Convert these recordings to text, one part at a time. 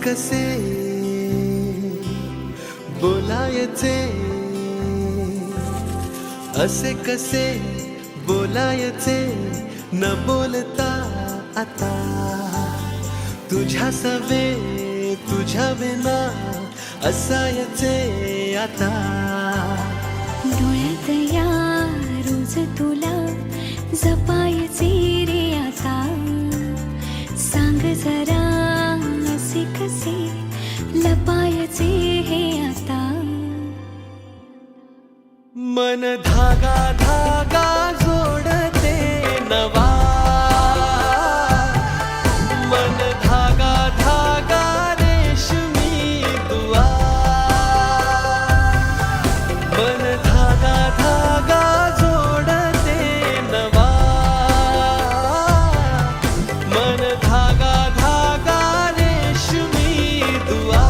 कसे बोलायचे, असे कसे बोलायचे न बोलता आता, तुझ्या सवे तुझ्या विना असायचे आता. डोळ्यात या रोज तुला जपायचे रे आता, सांग जरा असे कसे लपायचे हे आता. मन धागा धागा जोडते नवा, मन धागा धागा रेशमी दुआ, मन धागा धागा जोडते नवा, मन धागा धागा रेशमी दुआ.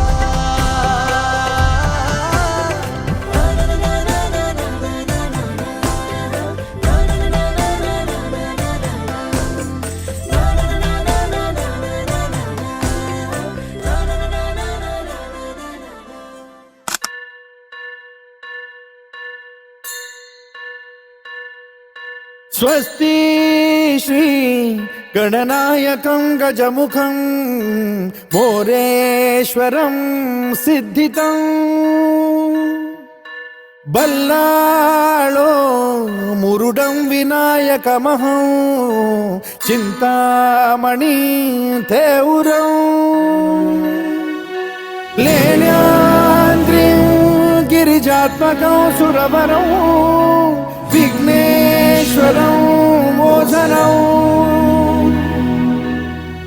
स्वस्ति श्री गणनायकं गजमुखं मोरेश्वरं सिद्धितं, बल्लाळो मुरुडं विनायकमहं चिंतामणि थेऊरं, लेण्याद्रिं गिरिजात्मकं सुरवरं विघ्नेश्वरं मोझनं,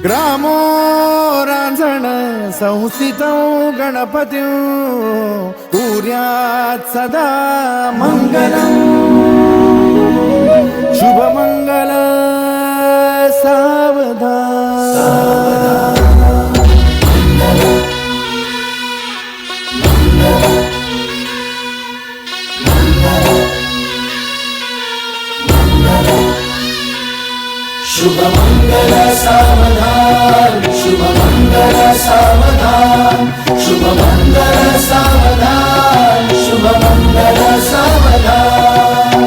ग्रामो रांझण संस्थितं गणपतिं कुर्यात् सदा मंगलं. शुभमंगल सावधान. शुभमंगल सावधान, शुभमंगल सावधान, शुभमंगल सावधान, शुभमंगल सावधान.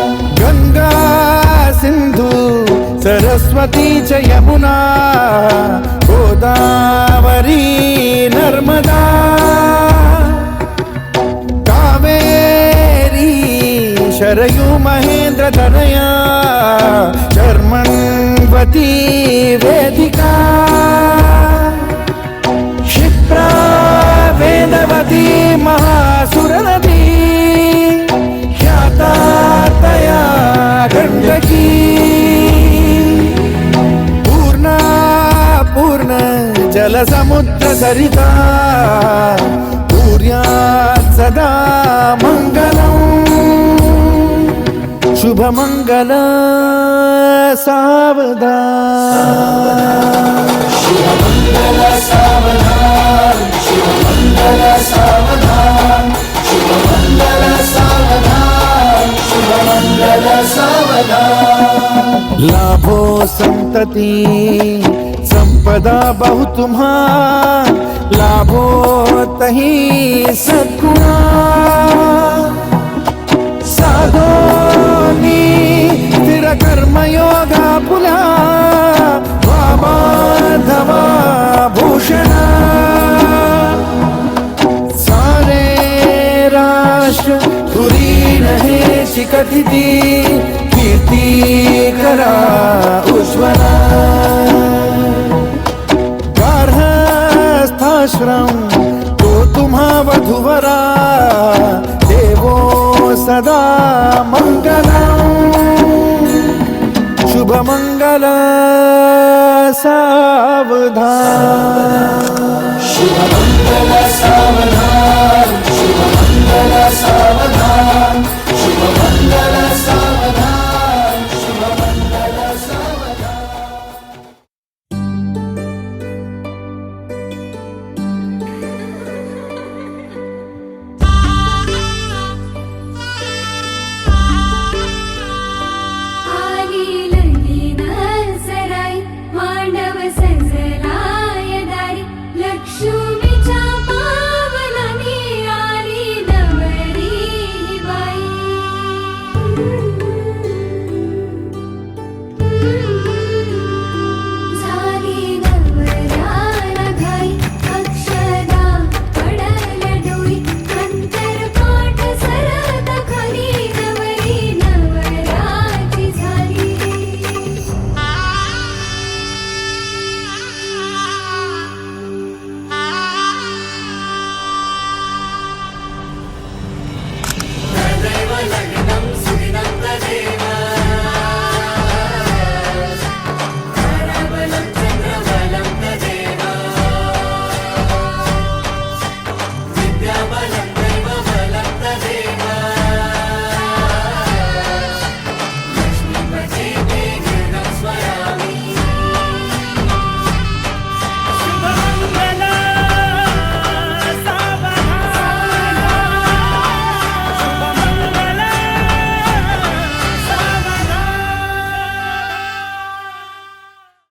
गंगा सिंधु सरस्वती च यमुना गोदावरी नर्मदा, कावेरी शरयू महेंद्र तनया चर्मण्वती वेदिका, क्षिप्रा वेदवती महासुरनदी ख्याता तया गण्डकी, पूर्णा पूर्ण जलसमुद्र सरिता कुर्यात् सदा मंगलं. शुभमंगल सावधान. शुभमंगल सावधान, शुभमंगल सावधान, शुभमंगल सावधान, शुभमंगल सावधान. लाभो संतति संपदा बहु तुम्हा, लाभो तही सद्गुणा, साधोनी स्थिर कर्मयोगा पुला वामाधवा भूषणा, सारे राष्ट्र धुरीन हे शिकथिती कीर्ती करा उज्ज्वला. गार्हस्थाश्रम तो तुम्हा वधुवरा देवो सदा